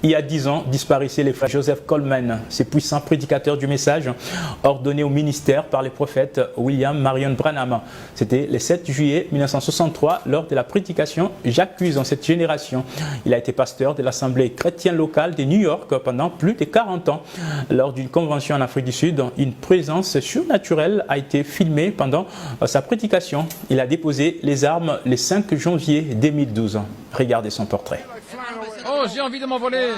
Il y a 10 ans, disparaissaient les frères Joseph Coleman, ces puissants prédicateurs du message ordonnés au ministère par les prophètes William Marion Branham. C'était le 7 juillet 1963 lors de la prédication « J'accuse en cette génération ». Il a été pasteur de l'Assemblée chrétienne locale de New York pendant plus de 40 ans. Lors d'une convention en Afrique du Sud, une présence surnaturelle a été filmée pendant sa prédication. Il a déposé les armes le 5 janvier 2012. Regardez son portrait. Oh, j'ai envie de m'envoler.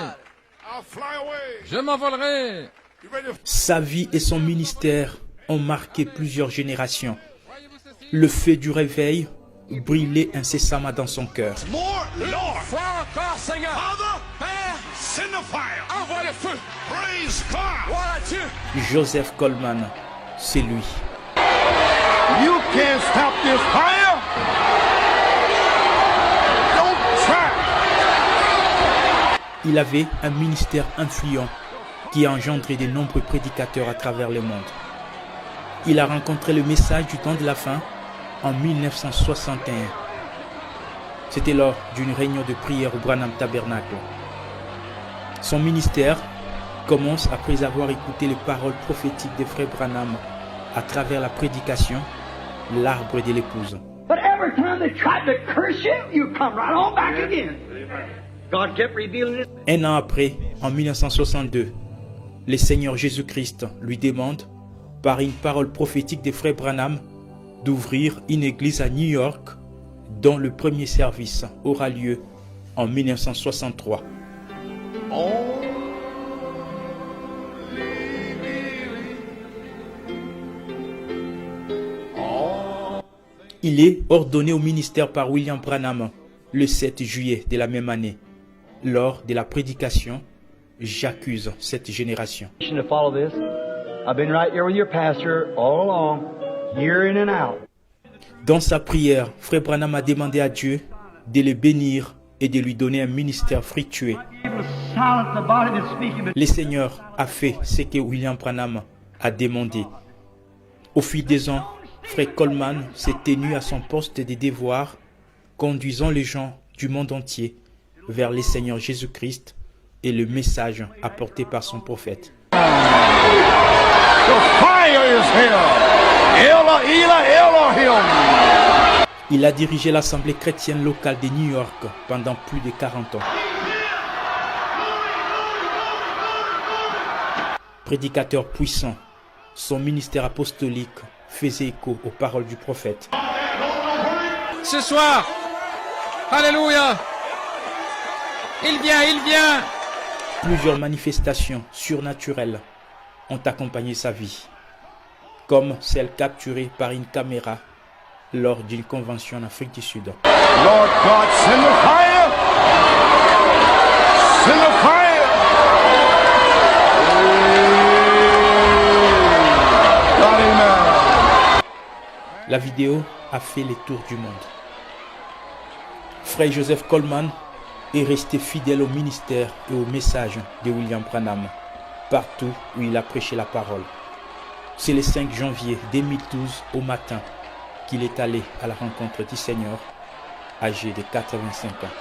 Je m'envolerai. Sa vie et son ministère ont marqué plusieurs générations. Le feu du réveil brillait incessamment dans son cœur. Joseph Coleman, c'est lui. You can't stop this fire. Don't try. Il avait un ministère influent qui a engendré de nombreux prédicateurs à travers le monde. Il a rencontré le message du temps de la fin en 1961. C'était lors d'une réunion de prière au Branham Tabernacle. Son ministère commence après avoir écouté les paroles prophétiques des frères Branham à travers la prédication « L'arbre de l'épouse ». But every time they tried to curse you, you come right on back again. God kept revealing it. Un an après, en 1962, le Seigneur Jésus-Christ lui demande, par une parole prophétique des frères Branham, d'ouvrir une église à New York, dont le premier service aura lieu en 1963. Il est ordonné au ministère par William Branham le 7 juillet de la même année, lors de la prédication « J'accuse cette génération ». To follow this, I've been right here with your pastor all along, year in and out. Dans sa prière, Frère Branham a demandé à Dieu de le bénir et de lui donner un ministère fructueux. Le Seigneur a fait ce que William Branham a demandé. Au fil des ans, Frère Coleman s'est tenu à son poste de devoir, conduisant les gens du monde entier vers le Seigneur Jésus-Christ et le message apporté par son prophète. Il a dirigé l'Assemblée chrétienne locale de New York pendant plus de 40 ans. Prédicateur puissant, son ministère apostolique faisait écho aux paroles du prophète. Ce soir, alléluia, il vient. Plusieurs manifestations surnaturelles ont accompagné sa vie, comme celle capturée par une caméra lors d'une convention en Afrique du Sud. Lord God, send the fire. Send the fire. Amen. La vidéo a fait le tour du monde. Frère Joseph Coleman est resté fidèle au ministère et au message de William Branham, partout où il a prêché la parole. C'est le 5 janvier 2012 au matin qu'il est allé à la rencontre du Seigneur, âgé de 85 ans.